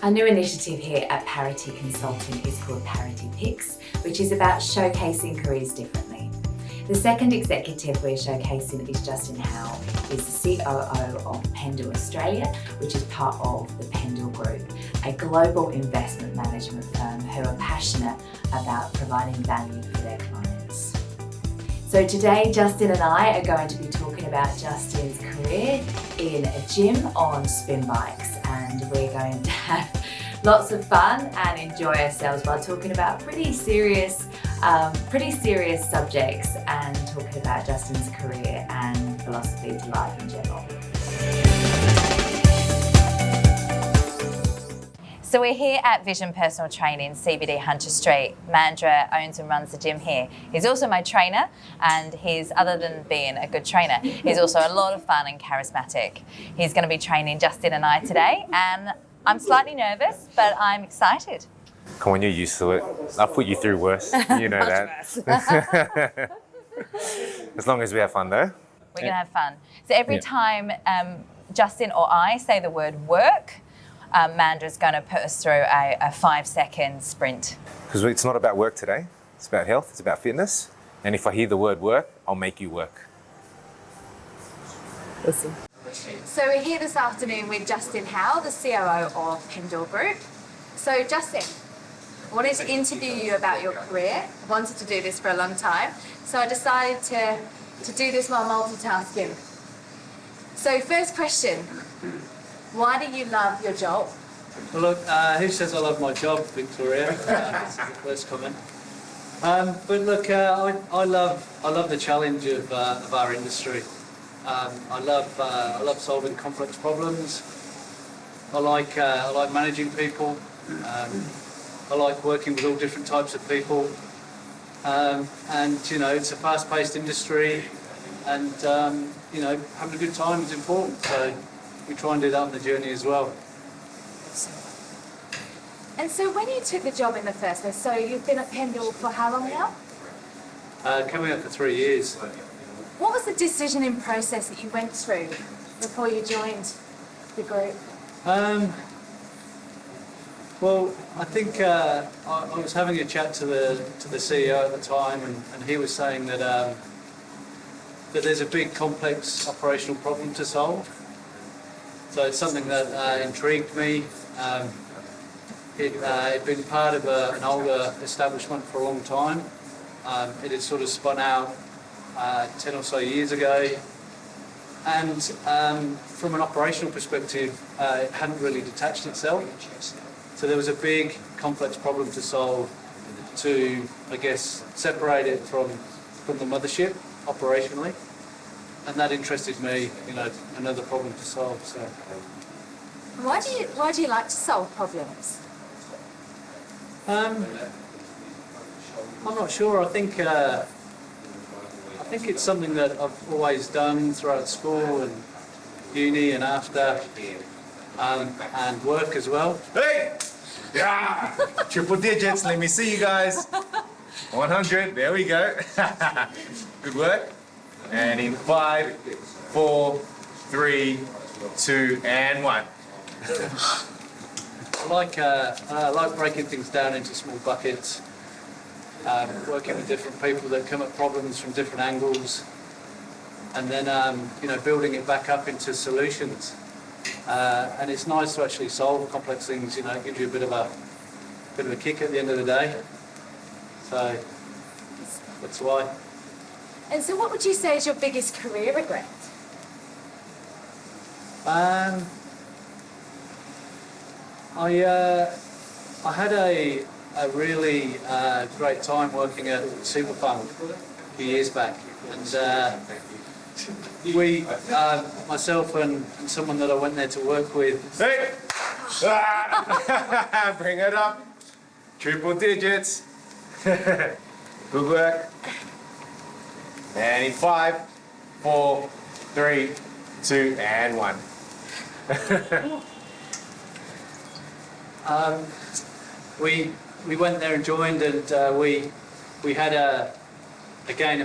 Our new initiative here at Parity Consulting is called Parity Picks, which is about showcasing careers differently. The second executive we're showcasing is Justin Howell. He's the COO of Pendle Australia, which is part of the Pendle Group, a global investment management firm who are passionate about providing value for their clients. So today, Justin and I are going to be talking about Justin's career in a gym on spin bikes, and we're going to have lots of fun and enjoy ourselves while talking about pretty serious subjects and talking about Justin's career and philosophy to life in general. So we're here at Vision Personal Training, CBD Hunter Street. Mandra owns and runs the gym here. He's also my trainer, and other than being a good trainer, he's also a lot of fun and charismatic. He's going to be training Justin and I today, and I'm slightly nervous, but I'm excited. Come on, you're used to it. I'll put you through worse. You know that. As long as we have fun, though. We're going to have fun. So every time Justin or I say the word work, Mandra's going to put us through a 5-second sprint. Because it's not about work today. It's about health. It's about fitness. And if I hear the word work, I'll make you work. Listen. So we're here this afternoon with Justin Howell, the COO of Pendle Group. So Justin, I wanted to interview you about your career. I wanted to do this for a long time. So I decided to do this while multitasking. So first question. Why do you love your job? Well, look, who says I love my job, Victoria? This is the first comment. But look, I love the challenge of our industry. I love solving complex problems. I like managing people. I like working with all different types of people. And you know, it's a fast-paced industry, and you know, having a good time is important. So we try and do that on the journey as well. And so when you took the job in the first place, so you've been at Pendle for how long now? Coming up for 3 years. What was the decisioning process that you went through before you joined the group? Well, I think I was having a chat to the CEO at the time, and he was saying that that there's a big, complex operational problem to solve. So it's something that intrigued me. It'd been part of an older establishment for a long time. It had sort of spun out 10 or so years ago. And from an operational perspective, it hadn't really detached itself. So there was a big, complex problem to solve to, I guess, separate it from the mothership operationally. And that interested me, you know, another problem to solve. So, why do you like to solve problems? I'm not sure. I think it's something that I've always done throughout school and uni and after, and work as well. Hey! Yeah! Triple digits. Let me see you guys. 100. There we go. Good work. And in 5, 4, 3, 2, and 1. I like breaking things down into small buckets, working with different people that come at problems from different angles, and then you know, building it back up into solutions. And it's nice to actually solve complex things. You know, it gives you a bit of a kick at the end of the day. So that's why. And so what would you say is your biggest career regret? I had a really great time working at Superfund a few years back, and we, myself and someone that I went there to work with. Hey! Bring it up. Triple digits. Good work. And in 5, 4, 3, 2, and 1. We went there and joined, and we had a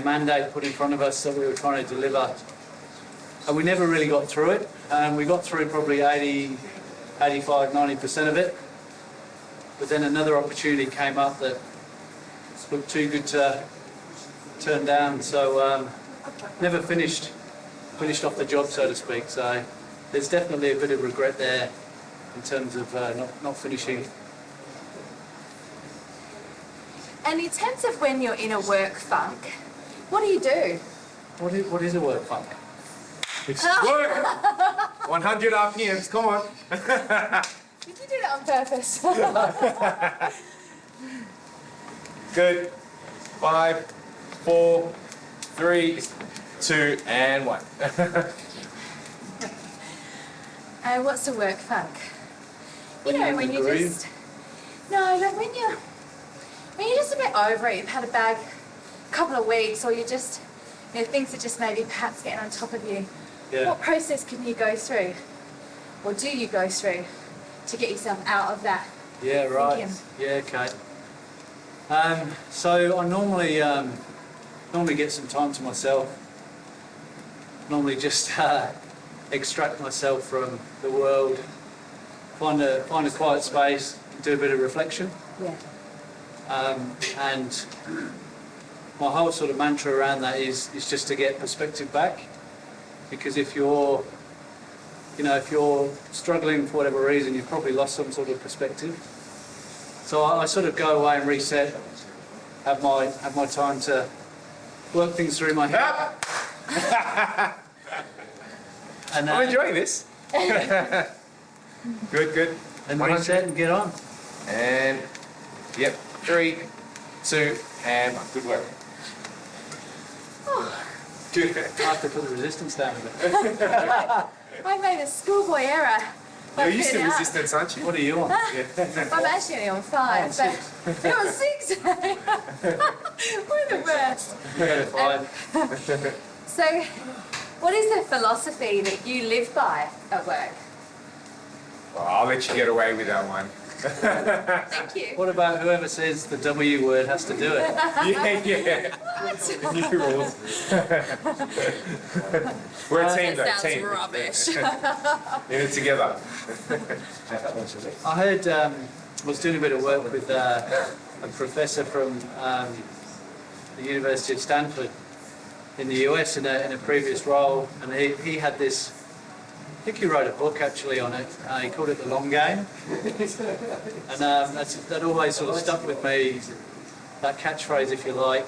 mandate put in front of us that we were trying to deliver, and we never really got through it. We got through probably 85, 90% of it, but then another opportunity came up that looked too good to turn down. So never finished off the job, so to speak. So there's definitely a bit of regret there in terms of not finishing. And in terms of when you're in a work funk, what do you do? What is a work funk? It's work. 100 RPMs. Come on. Did you do that on purpose? Good. 5, 4, 3, 2, and 1. What's a work funk? When You know, you're in when the you groove? just... No, like when you're just a bit over it, you've had a bad couple of weeks, or you just, you know, things are just maybe perhaps getting on top of you. Yeah. What process can you go through, or do you go through, to get yourself out of that? Yeah, right. Thinking. Yeah, okay. So I normally get some time to myself. Normally just extract myself from the world, find a quiet space, do a bit of reflection. Yeah. And my whole sort of mantra around that is just to get perspective back. Because if you're struggling for whatever reason, you've probably lost some sort of perspective. So I sort of go away and reset, have my time to work things through my head. And I'm enjoying this. Good, good. and 100. reset and get on. And, yep, 3, 2, and 1. Good work. Good. I have to put the resistance down a bit. I made a schoolboy error. by You're used to putting it up. resistance, aren't you? What are you on? I'm actually only on 5, but you're on 6. We're the worst. Go to 5. So, what is the philosophy that you live by at work? Well, I'll let you get away with that one. Thank you. What about whoever says the W word has to do it? Yeah, yeah. What? New rules. We're a team, though. That sounds Team. rubbish. In it together. I heard, I was doing a bit of work with a professor from the University of Stanford in the US in a previous role, and he had this, I think he wrote a book actually on it. He called it The Long Game. And that always sort of stuck with me, that catchphrase if you like.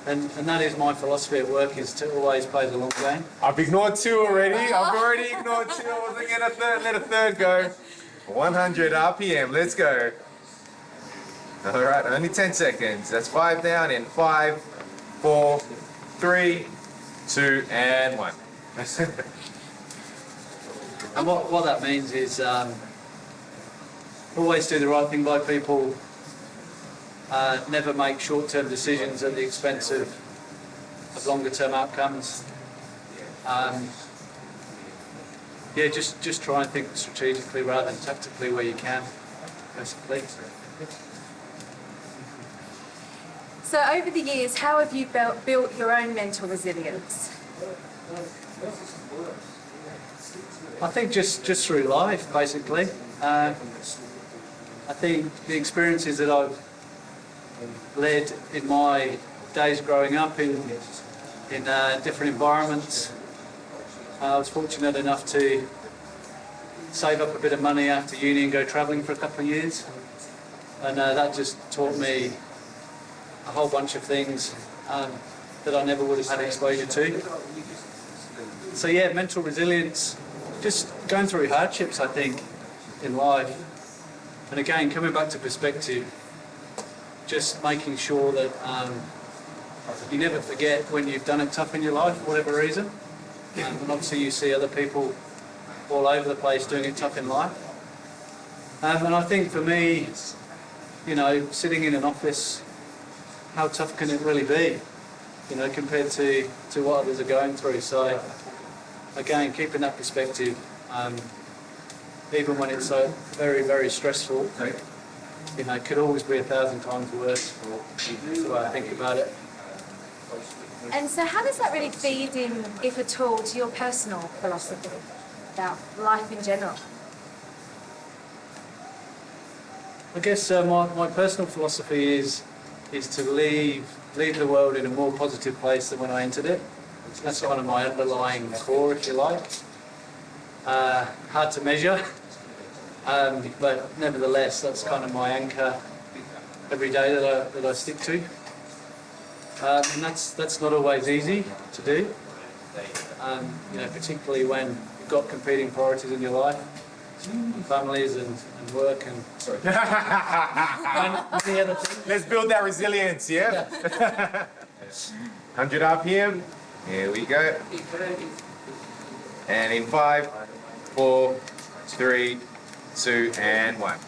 And that is my philosophy at work, is to always play the long game. I've ignored 2 already. I've already ignored 2. I wasn't going to let a third go. 100 RPM. Let's go. All right, only 10 seconds. That's 5 down in 5, 4, 3, 2, and 1. And what that means is always do the right thing by people, never make short-term decisions at the expense of longer-term outcomes. Yeah, just try and think strategically rather than tactically where you can, basically. So, over the years, how have you built your own mental resilience? I think just through life, basically. I think the experiences that I've led in my days growing up in different environments. I was fortunate enough to save up a bit of money after uni and go travelling for a couple of years, and that just taught me a whole bunch of things that I never would have had exposure to. So yeah, mental resilience, just going through hardships, I think, in life. And again, coming back to perspective, just making sure that you never forget when you've done it tough in your life for whatever reason. And obviously you see other people all over the place doing it tough in life. And I think for me, you know, sitting in an office, how tough can it really be, you know, compared to what others are going through? So again, keeping that perspective, even when it's so very, very stressful, you know, it could always be 1,000 times worse. That's the way I think about it. And so, how does that really feed in, if at all, to your personal philosophy about life in general? I guess my personal philosophy is to leave the world in a more positive place than when I entered it. That's kind of my underlying core, if you like. Hard to measure, but nevertheless, that's kind of my anchor every day that I stick to. And that's not always easy to do. Particularly when you've got competing priorities in your life, families and work and many other things. Let's build that resilience, yeah? 100 RPM. Here we go. And in 5, 4, 3, 2, and 1.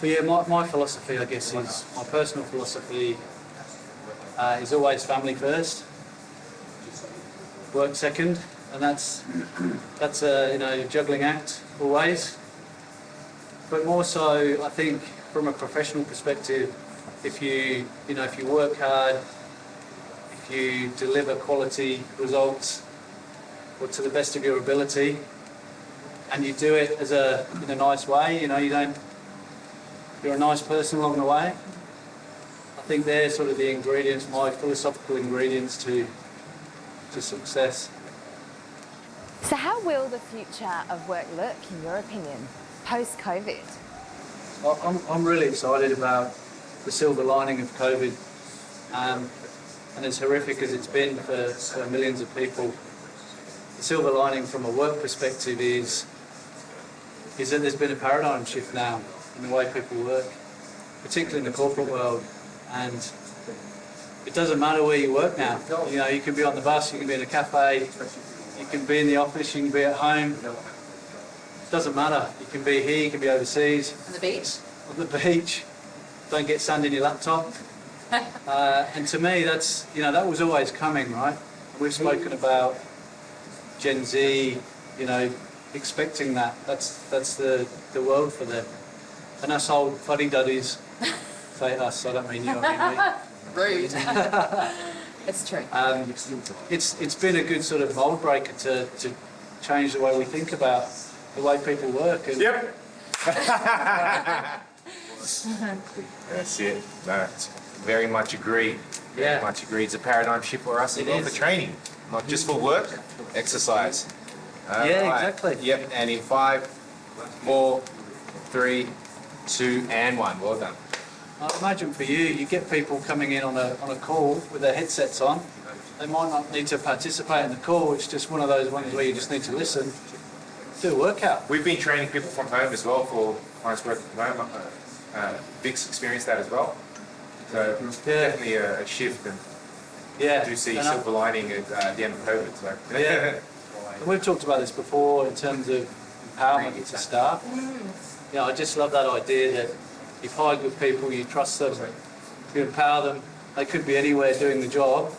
But yeah, my philosophy, I guess, is my personal philosophy is always family first, work second, and that's a juggling act always. But more so, I think, from a professional perspective, if you work hard, if you deliver quality results, or to the best of your ability, and you do it in a nice way, you're a nice person along the way. I think they're sort of the ingredients, my philosophical ingredients to success. So how will the future of work look, in your opinion, post-COVID? I'm really excited about the silver lining of COVID, and as horrific as it's been for millions of people, the silver lining from a work perspective is that there's been a paradigm shift now in the way people work, particularly in the corporate world. And it doesn't matter where you work now. You can be on the bus, you can be in a cafe, you can be in the office, you can be at home. It doesn't matter. You can be here, you can be overseas. On the beach. On the beach. Don't get sand in your laptop. And to me, that was always coming, right? We've spoken about Gen Z, expecting that. That's the world for them. And us old fuddy-duddies, say us, I don't mean you, I mean me. Rude. It's true. It's been a good sort of mold breaker to change the way we think about the way people work. And Yep. That's it. That's very much agree. Very Yeah. much agree. It's a paradigm shift for us as It well is. for training, not just for work, exercise. Yeah, exactly. Yep. And in 5, 4, 3, 2, and 1. Well done. I imagine for you get people coming in on a call with their headsets on. They might not need to participate in the call. It's just one of those ones where you just need to listen, do a workout. We've been training people from home as well for honest work from home. Vic's experienced that as well. So definitely a shift, and Yeah. I do see And I- silver lining at the end of COVID. So. Yeah. And we've talked about this before in terms of empowerment to staff. I just love that idea that you've hired good people, you trust them, you empower them. They could be anywhere doing the job,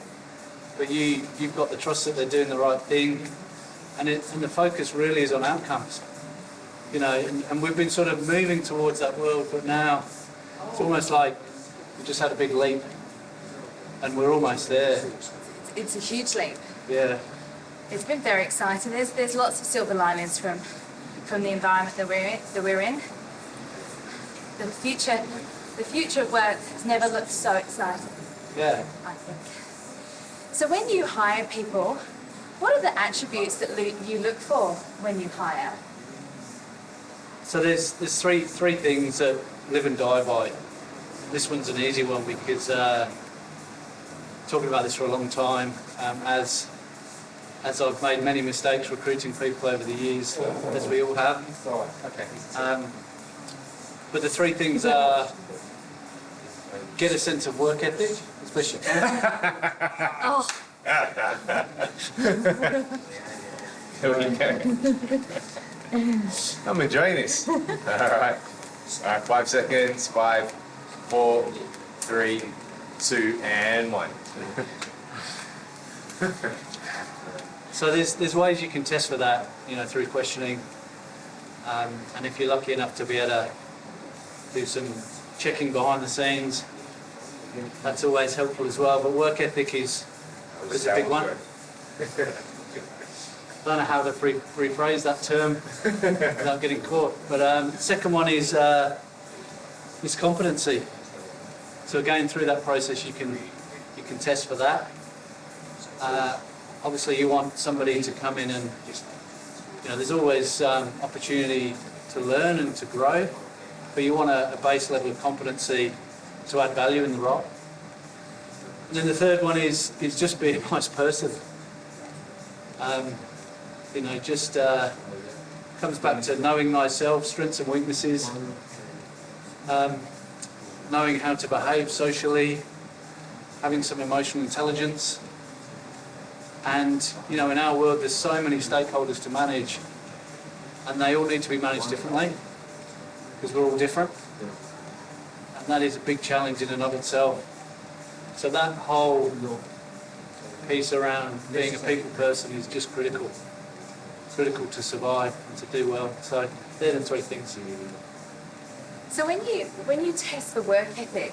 but you've got the trust that they're doing the right thing, and the focus really is on outcomes. And we've been sort of moving towards that world, but now it's almost like we just had a big leap, and we're almost there. It's a huge leap. Yeah. It's been very exciting. There's lots of silver linings from the environment that we're in. The future of work has never looked so exciting, Yeah. I think. So when you hire people, what are the attributes that you look for when you hire? So there's three things that live and die by. This one's an easy one because talking about this for a long time, as I've made many mistakes recruiting people over the years, as we all have. Okay. But the three things are get a sense of work ethic, especially. Oh, Here we go. I'm enjoying this. All right. 5 seconds. 5, 4, 3, 2, and 1. So there's ways you can test for that, through questioning. And if you're lucky enough to be able to do some checking behind the scenes, that's always helpful as well. But work ethic is a big one. I don't know how to rephrase that term without getting caught. But second one is competency. So again, through that process, you can test for that. Obviously, you want somebody to come in and, there's always opportunity to learn and to grow, but you want a base level of competency to add value in the role. And then the third one is just be a nice person. Just comes back to knowing thyself, strengths and weaknesses, knowing how to behave socially, having some emotional intelligence. And, in our world, there's so many stakeholders to manage, and they all need to be managed differently, because we're all different. And that is a big challenge in and of itself. So that whole piece around being a people person is just critical to survive and to do well. So they're the three things. So when you test for work ethic,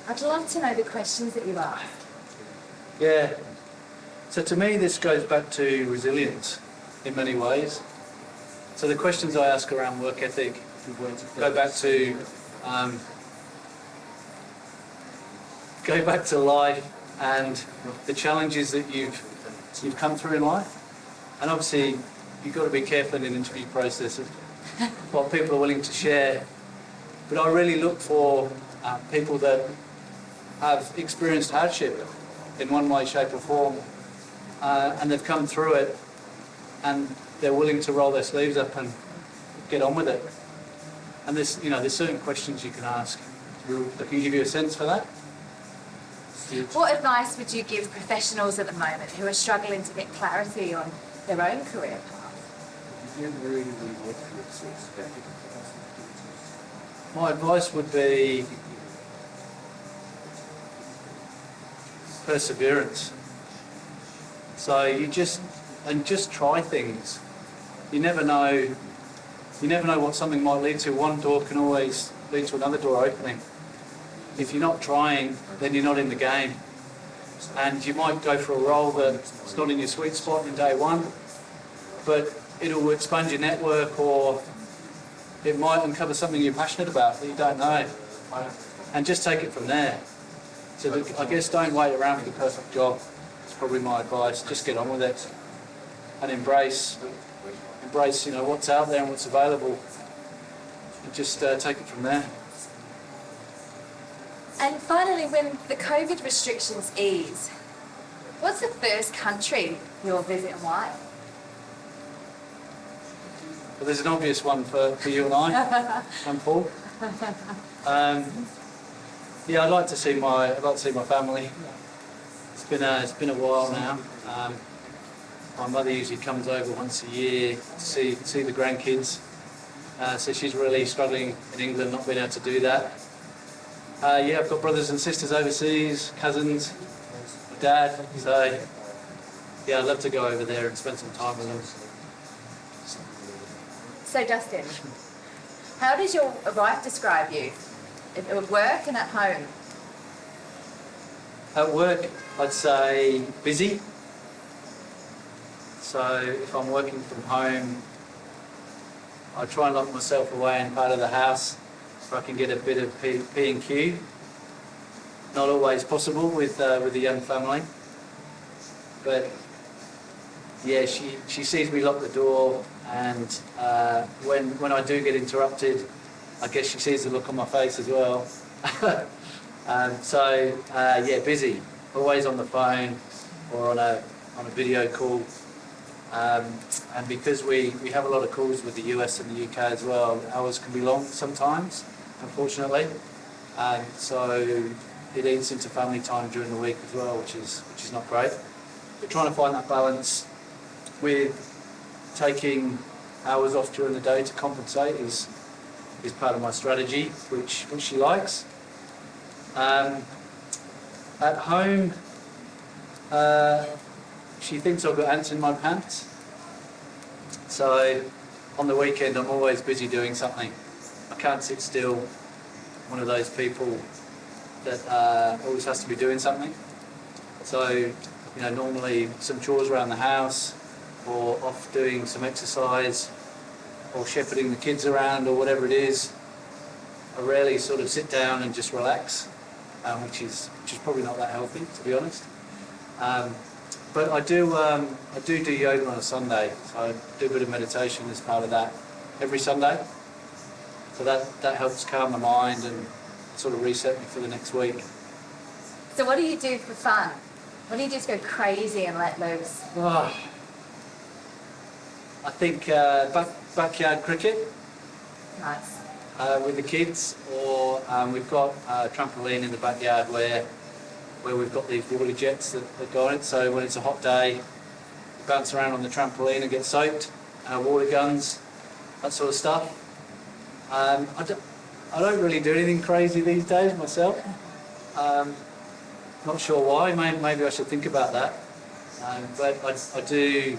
I'd love to know the questions that you ask. Yeah. So to me, this goes back to resilience in many ways. So the questions I ask around work ethic go back to life and the challenges that you've come through in life. And obviously, you've got to be careful in an interview process of what people are willing to share. But I really look for people that have experienced hardship in one way, shape or form, and they've come through it, and they're willing to roll their sleeves up and get on with it. And there's certain questions you can ask that can give you a sense for that. What advice would you give professionals at the moment who are struggling to get clarity on their own career path? My advice would be perseverance. So just try things. You never know what something might lead to. One door can always lead to another door opening. If you're not trying, then you're not in the game. And you might go for a role that's not in your sweet spot in day one, but it'll expand your network, or it might uncover something you're passionate about that you don't know. And just take it from there. So I guess don't wait around for the perfect job. It's probably my advice. Just get on with it and embrace what's out there and what's available, and just take it from there. And finally, when the COVID restrictions ease, what's the first country you'll visit and why? Well, there's an obvious one for you and I, and Paul. I'd like to see my family. It's been a while now. My mother usually comes over once a year to see the grandkids. So she's really struggling in England, not being able to do that. I've got brothers and sisters overseas, cousins, my dad. So I'd love to go over there and spend some time with them. So Dustin, how does your wife describe you? At work and at home? At work, I'd say busy. So if I'm working from home, I try and lock myself away in part of the house so I can get a bit of P&Q. Not always possible with a young family, but yeah, she sees me lock the door, and when I do get interrupted, I guess she sees the look on my face as well. Busy, always on the phone or on a video call. And because we have a lot of calls with the US and the UK as well, hours can be long sometimes, unfortunately. So it eats into family time during the week as well, which is not great. We're trying to find that balance with taking hours off during the day to compensate is part of my strategy, which she likes. At home, she thinks I've got ants in my pants. So on the weekend, I'm always busy doing something. I can't sit still. I'm one of those people that always has to be doing something. So, normally some chores around the house, or off doing some exercise or shepherding the kids around or whatever it is, I rarely sort of sit down and just relax, which is probably not that healthy, to be honest. But I do yoga on a Sunday, so I do a bit of meditation as part of that every Sunday. So that helps calm my mind and sort of reset me for the next week. So what do you do for fun? What do you do to go crazy and let loose? Oh, I think backyard cricket Nice. with the kids, or we've got a trampoline in the backyard where we've got these water jets that go on it. So when it's a hot day, you bounce around on the trampoline and get soaked. Water guns, that sort of stuff. I don't really do anything crazy these days myself. Not sure why. Maybe I should think about that. But I do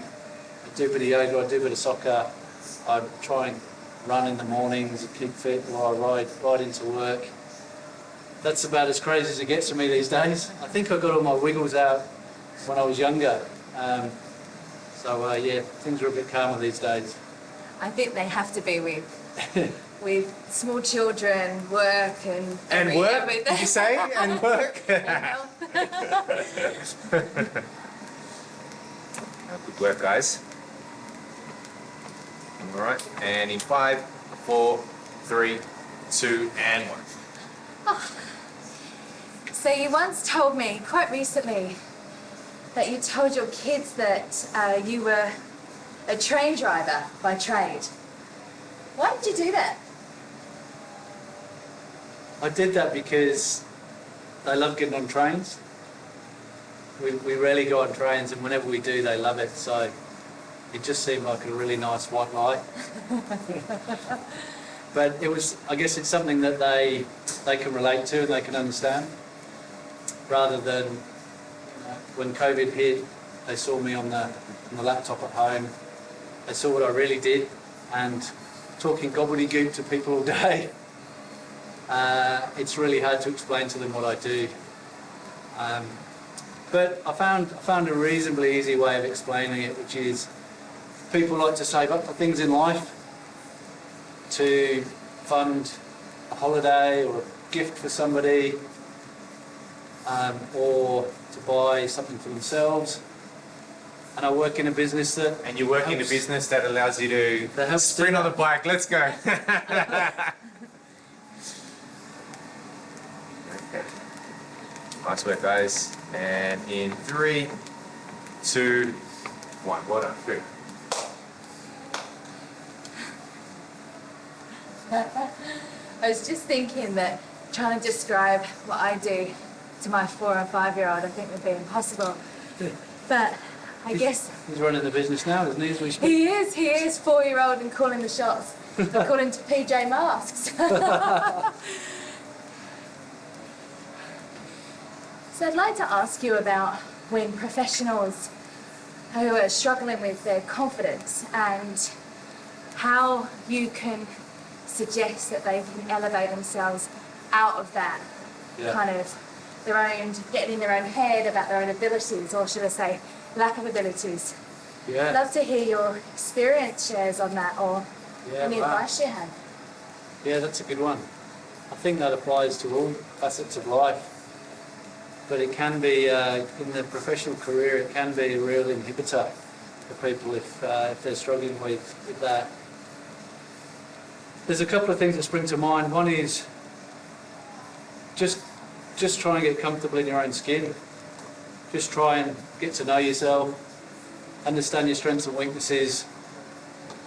a bit of yoga. I do a bit of soccer. I try and run in the mornings and keep fit while I ride into work. That's about as crazy as it gets for me these days. I think I got all my wiggles out when I was younger. So yeah, things are a bit calmer these days. I think they have to be with small children, work and work, everything. did you say? And work? Good work, guys. All right, and in 5, 4, 3, 2, and 1. So you once told me, quite recently, that you told your kids that you were a train driver by trade. Why did you do that? I did that because they love getting on trains. We rarely go on trains, and whenever we do, they love it. So it just seemed like a really nice white lie. But it was, I guess it's something that they can relate to and they can understand. Rather than when COVID hit, they saw me on the laptop at home. They saw what I really did, and talking gobbledygook to people all day, it's really hard to explain to them what I do. But I found a reasonably easy way of explaining it, which is people like to save up for things in life, to fund a holiday or a gift for somebody, or to buy something for themselves. And I work in a business that... And you work in a business that allows you to sprint on the bike. Let's go. Okay. Nice work, guys. And in 3, 2, 1. Well done. Good. I was just thinking that trying to describe what I do to my 4 or 5-year-old I think would be impossible. But I guess... He's running the business now, isn't he, as we speak? He is 4-year-old and calling the shots, according to PJ Masks. So I'd like to ask you about when professionals who are struggling with their confidence and how you can suggest that they can elevate themselves out of that kind of getting in their own head about their own abilities, or should I say lack of abilities. Yeah. I'd love to hear your experience shares on that, or any advice you have. Yeah, that's a good one. I think that applies to all facets of life. But it can be, in the professional career, it can be a real inhibitor for people if they're struggling with that. There's a couple of things that spring to mind. One is just try and get comfortable in your own skin. Just try and get to know yourself, understand your strengths and weaknesses,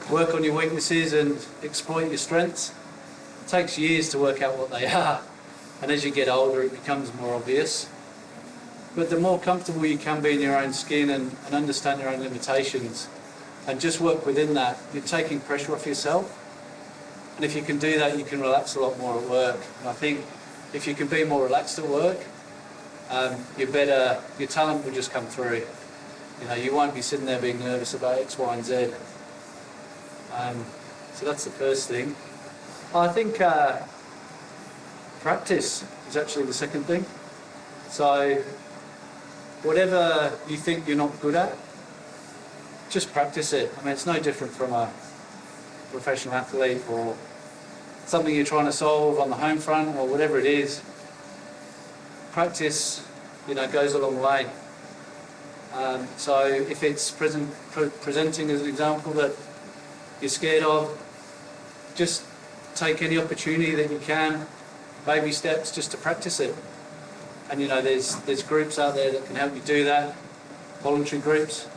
work on your weaknesses and exploit your strengths. It takes years to work out what they are, and as you get older it becomes more obvious. But the more comfortable you can be in your own skin and understand your own limitations and just work within that, you're taking pressure off yourself. And if you can do that, you can relax a lot more at work. And I think if you can be more relaxed at work, your talent will just come through. You know, you won't be sitting there being nervous about X, Y, and Z. So that's the first thing. I think practice is actually the second thing. So whatever you think you're not good at, just practice it. I mean, it's no different from a professional athlete or something you're trying to solve on the home front or whatever it is. Practice, goes a long way. So if it's presenting as an example that you're scared of, just take any opportunity that you can, baby steps, just to practice it. And there's groups out there that can help you do that, voluntary groups,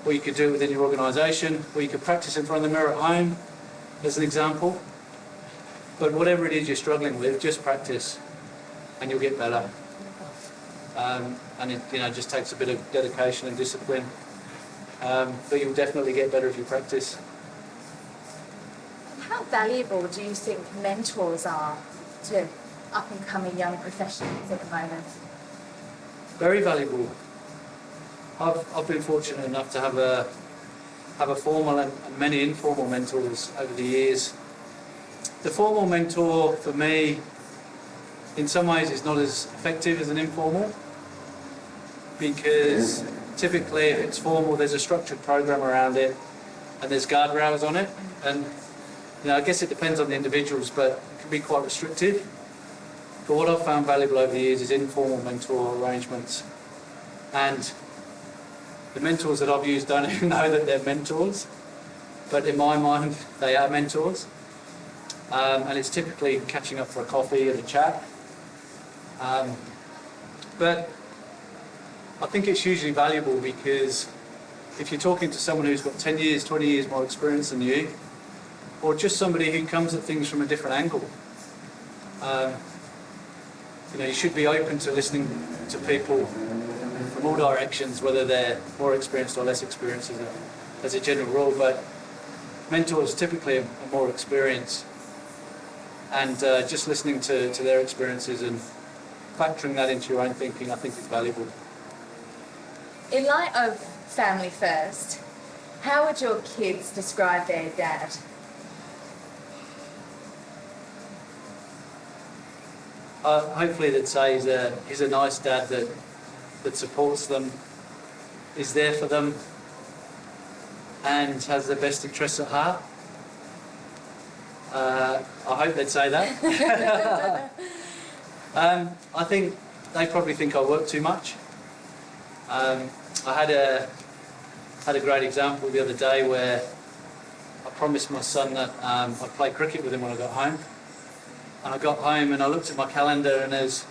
or you could do it within your organisation, or you could practice in front of the mirror at home, as an example. But whatever it is you're struggling with, just practice, and you'll get better. And it just takes a bit of dedication and discipline, but you'll definitely get better if you practice. How valuable do you think mentors are to up-and-coming young professionals at the moment? Very valuable. I've been fortunate enough to have a formal and many informal mentors over the years. The formal mentor for me, in some ways, is not as effective as an informal, because typically if it's formal, there's a structured program around it and there's guardrails on it, and I guess it depends on the individuals, but it can be quite restrictive. But what I've found valuable over the years is informal mentor arrangements, and the mentors that I've used don't even know that they're mentors, but in my mind they are mentors. And it's typically catching up for a coffee and a chat. But I think it's hugely valuable, because if you're talking to someone who's got 10 years, 20 years more experience than you, or just somebody who comes at things from a different angle, you should be open to listening to people from all directions, whether they're more experienced or less experienced as a general rule. But mentors typically are more experienced, and just listening to their experiences and factoring that into your own thinking, I think is valuable. In light of family first, how would your kids describe their dad? Hopefully they'd say he's a nice dad that supports them, is there for them, and has their best interests at heart. I hope they'd say that. I think they probably think I work too much. I had a great example the other day where I promised my son that I'd play cricket with him when I got home. And I got home and I looked at my calendar, and there's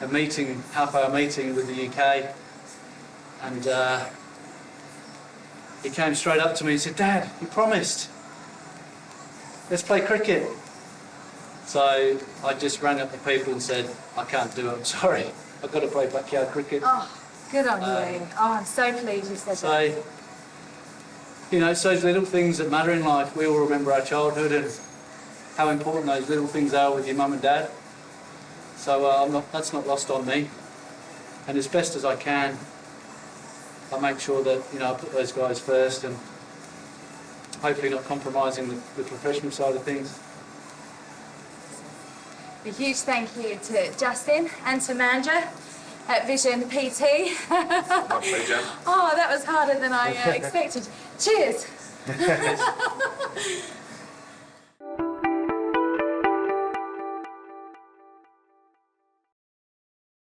a meeting, half-hour meeting with the UK. And he came straight up to me and said, "Dad, you promised. Let's play cricket." So I just rang up the people and said, "I can't do it, I'm sorry. I've got to play backyard cricket." Oh, good on you. Oh, I'm so pleased you said that. So, it's those little things that matter in life. We all remember our childhood and how important those little things are with your mum and dad. So that's not lost on me. And as best as I can, I make sure that I put those guys first, and hopefully not compromising the professional side of things. A huge thank you to Justin and to Mandra at Vision PT. My pleasure. Oh, that was harder than I expected. Cheers.